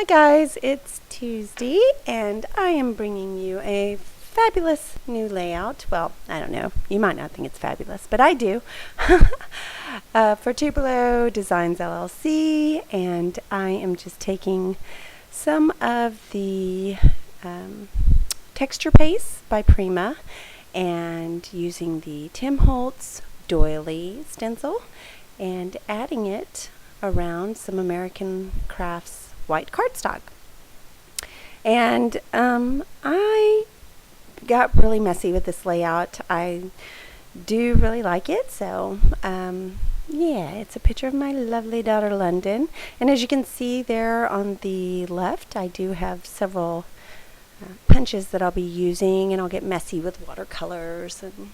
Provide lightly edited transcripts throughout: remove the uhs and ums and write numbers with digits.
Hi guys, it's Tuesday and I am bringing you a fabulous new layout. Well, I don't know, you might not think it's fabulous, but I do. For Tupelo Designs LLC, and I am just taking some of the texture paste by Prima and using the Tim Holtz doily stencil and adding it around some American Crafts white cardstock. And I got really messy with this layout. I do really like it, so yeah, it's a picture of my lovely daughter London, and as you can see there on the left, I do have several punches that I'll be using, and I'll get messy with watercolors and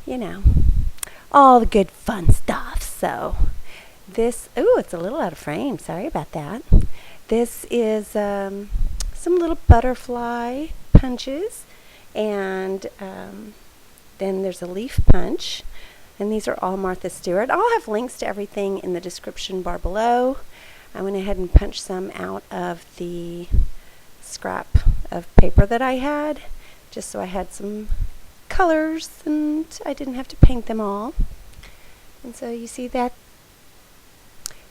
you know, all the good fun stuff. So this, ooh, it's a little out of frame, sorry about that. This is some little butterfly punches, and then there's a leaf punch, and these are all Martha Stewart. I'll have links to everything in the description bar below. I went ahead and punched some out of the scrap of paper that I had, just so I had some colors and I didn't have to paint them all. And so you see that.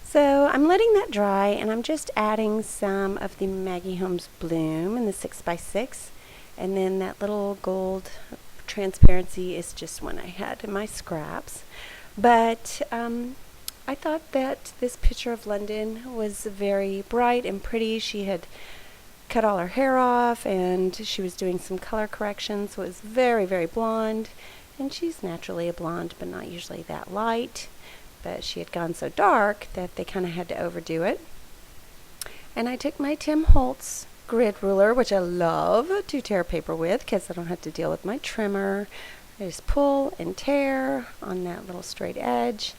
So I'm letting that dry, and I'm just adding some of the Maggie Holmes Bloom in the 6x6, and then that little gold transparency is just one I had in my scraps. But I thought that this picture of London was very bright and pretty. She had cut all her hair off, and she was doing some color correction, so it was very, very blonde. And she's naturally a blonde, but not usually that light. But she had gone so dark that they kind of had to overdo it. And I took my Tim Holtz grid ruler, which I love to tear paper with because I don't have to deal with my trimmer. I just pull and tear on that little straight edge.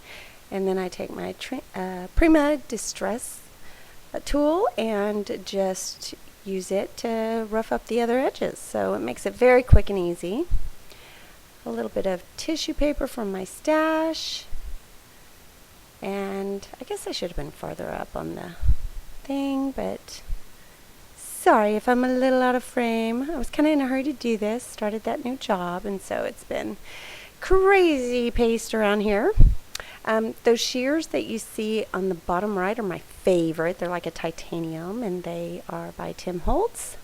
And then I take my Prima Distress tool and just use it to rough up the other edges. So it makes it very quick and easy. A little bit of tissue paper from my stash. And I guess I should have been farther up on the thing, but sorry if I'm a little out of frame. I was kind of in a hurry to do this, started that new job, and so it's been crazy paste around here. Those shears that you see on the bottom right are my favorite. They're like a titanium, and they are by Tim Holtz,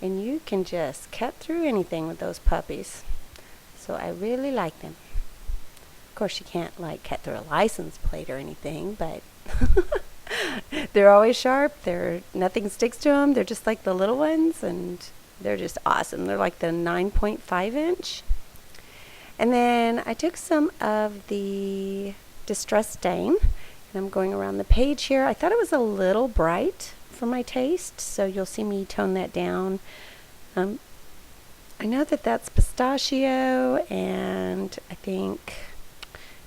and you can just cut through anything with those puppies. So I really like them. Of course, you can't like cut through a license plate or anything, but they're always sharp. Nothing sticks to them. They're just like the little ones, and they're just awesome. They're like the 9.5 inch. And then I took some of the Distress Stain, and I'm going around the page here. I thought it was a little bright for my taste, so you'll see me tone that down. I know that that's pistachio, and I think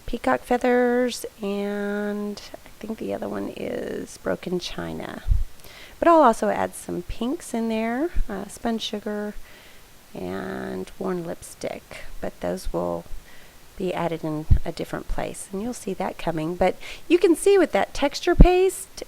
peacock feathers, and I think the other one is broken china. But I'll also add some pinks in there, spun sugar and worn lipstick, but those will be added in a different place, and you'll see that coming. But you can see with that texture paste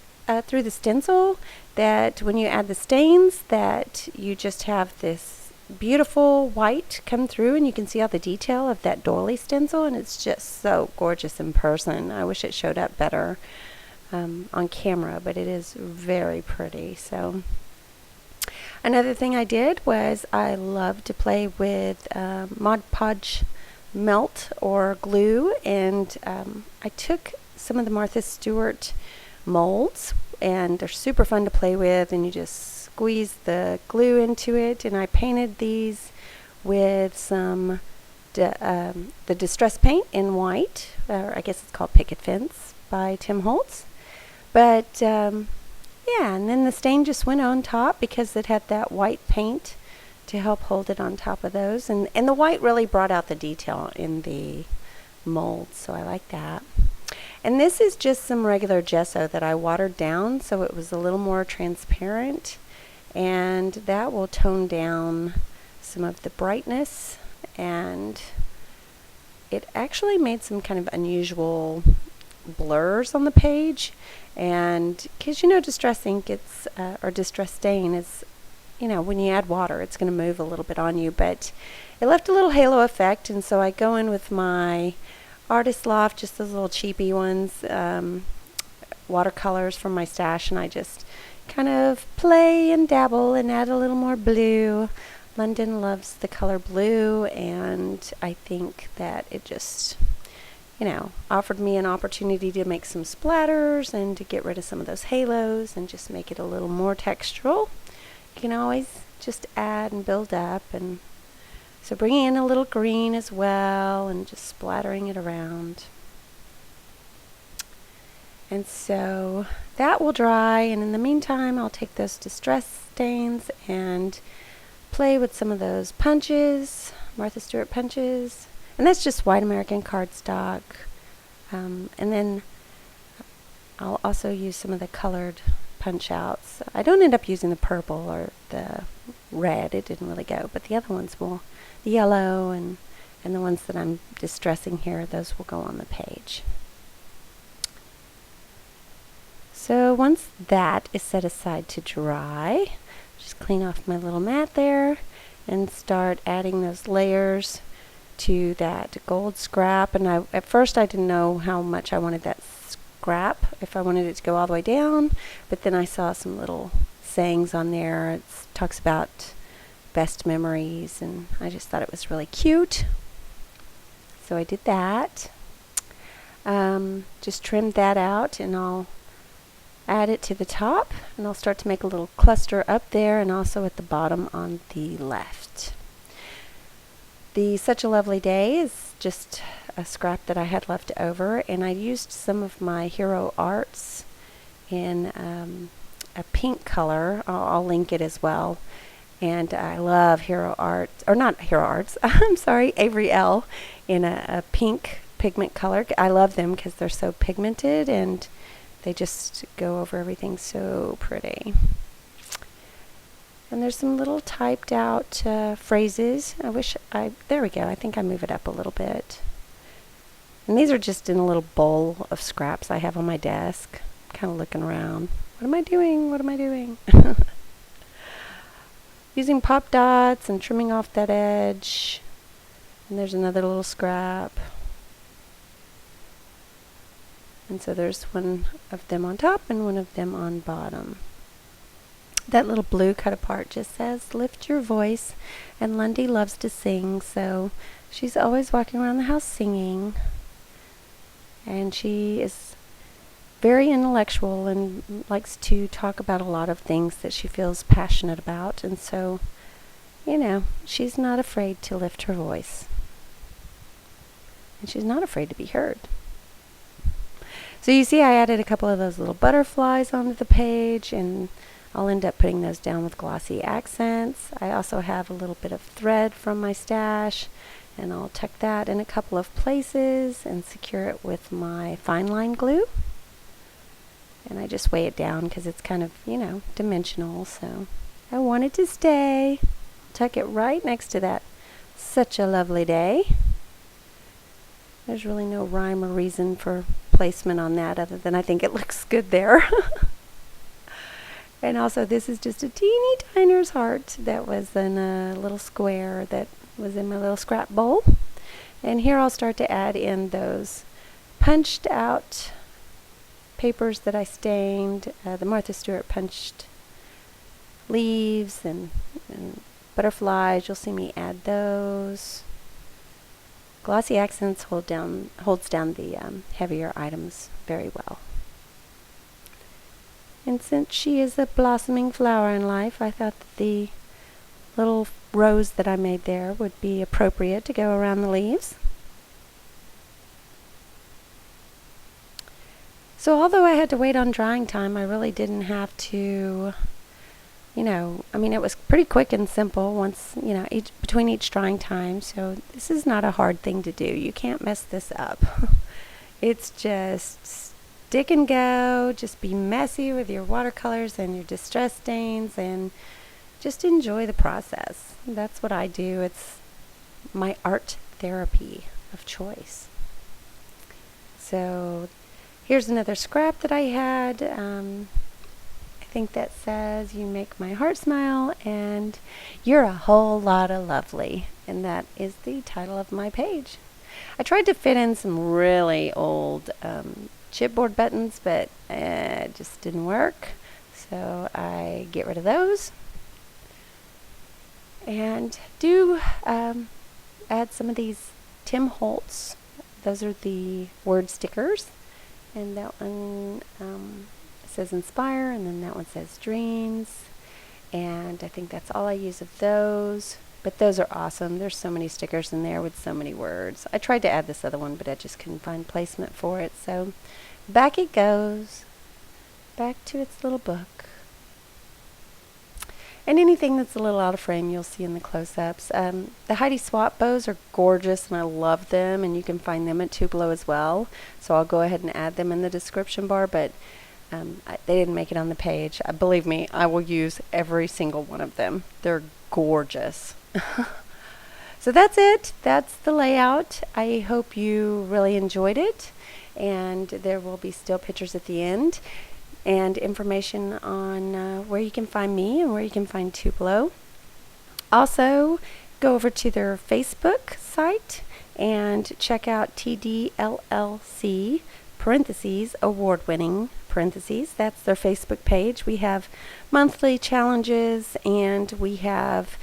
through the stencil that when you add the stains that you just have this beautiful white come through, and you can see all the detail of that doily stencil, and it's just so gorgeous in person. I wish it showed up better on camera, but it is very pretty. So another thing I did was I love to play with Mod Podge melt or glue, and I took some of the Martha Stewart molds, and they're super fun to play with, and you just squeeze the glue into it, and I painted these with some the Distress Paint in white, or I guess it's called Picket Fence by Tim Holtz. But yeah, and then the stain just went on top because it had that white paint to help hold it on top of those, and the white really brought out the detail in the mold, so I like that. And this is just some regular gesso that I watered down so it was a little more transparent, and that will tone down some of the brightness, and it actually made some kind of unusual blurs on the page. And because distress ink gets, or distress stain is, when you add water, it's going to move a little bit on you, but it left a little halo effect. And so I go in with my Artist Loft, just those little cheapy ones, watercolors from my stash, and I just kind of play and dabble and add a little more blue. London loves the color blue, and I think that it just, offered me an opportunity to make some splatters and to get rid of some of those halos and just make it a little more textural. You can always just add and build up, and so bringing in a little green as well and just splattering it around. And so that will dry, and in the meantime I'll take those distress stains and play with some of those punches, Martha Stewart punches, and that's just white American cardstock. And then I'll also use some of the colored punch outs. I don't end up using the purple or the red, it didn't really go, but the other ones will, the yellow and the ones that I'm distressing here, those will go on the page. So once that is set aside to dry, just clean off my little mat there and start adding those layers to that gold scrap. And at first I didn't know how much I wanted that scrap, if I wanted it to go all the way down, but then I saw some little sayings on there. It talks about best memories, and I just thought it was really cute. So I did that. Just trimmed that out, and I'll add it to the top, and I'll start to make a little cluster up there and also at the bottom on the left. The Such a Lovely Day is just a scrap that I had left over, and I used some of my Hero Arts in a pink color. I'll link it as well. And I love Hero Arts, or not Hero Arts, I'm sorry, Avery Elle in a pink pigment color. I love them because they're so pigmented and they just go over everything so pretty. And there's some little typed out phrases. There we go. I think I move it up a little bit. And these are just in a little bowl of scraps I have on my desk. Kind of looking around. What am I doing? What am I doing? Using pop dots and trimming off that edge. And there's another little scrap. And so there's one of them on top and one of them on bottom. That little blue cut apart just says, lift your voice. And Lundy loves to sing, so she's always walking around the house singing. And she is very intellectual and likes to talk about a lot of things that she feels passionate about. And so, she's not afraid to lift her voice. And she's not afraid to be heard. So you see I added a couple of those little butterflies onto the page, and I'll end up putting those down with glossy accents. I also have a little bit of thread from my stash, and I'll tuck that in a couple of places and secure it with my fine line glue. And I just weigh it down because it's kind of, dimensional, so I want it to stay. Tuck it right next to that Such a Lovely Day. There's really no rhyme or reason for placement on that other than I think it looks good there. And also this is just a teeny tiner's heart that was in a little square that was in my little scrap bowl. And here I'll start to add in those punched out papers that I stained, the Martha Stewart punched leaves and butterflies. You'll see me add those. Glossy accents holds down the heavier items very well. And since she is a blossoming flower in life, I thought that the little rose that I made there would be appropriate to go around the leaves. So although I had to wait on drying time, I really didn't have to, it was pretty quick and simple once, between each drying time. So this is not a hard thing to do. You can't mess this up. It's just stick and go. Just be messy with your watercolors and your distress stains and just enjoy the process. That's what I do. It's my art therapy of choice. So Here's another scrap that I had. I think that says, "You make my heart smile," and "You're a whole lot of lovely." And that is the title of my page. I tried to fit in some really old chipboard buttons, but it just didn't work. So I get rid of those. And do add some of these Tim Holtz. Those are the word stickers. And that one says inspire, and then that one says dreams. And I think that's all I use of those. But those are awesome. There's so many stickers in there with so many words. I tried to add this other one, but I just couldn't find placement for it. So back it goes. Back to its little book. And anything that's a little out of frame, you'll see in the close-ups. The Heidi Swap bows are gorgeous, and I love them, and you can find them at Tupelo as well. So I'll go ahead and add them in the description bar, but they didn't make it on the page. Believe me, I will use every single one of them. They're gorgeous. So that's it. That's the layout. I hope you really enjoyed it, and there will be still pictures at the end and information on where you can find me and where you can find Tupelo. Also, go over to their Facebook site and check out TDLLC parentheses award-winning parentheses. That's their Facebook page. We have monthly challenges, and we have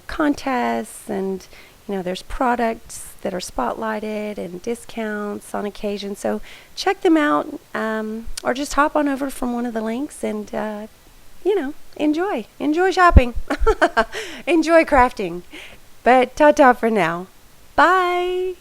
contests, and there's products that are spotlighted and discounts on occasion. So check them out, or just hop on over from one of the links and enjoy shopping. Enjoy crafting. But ta-ta for now. Bye.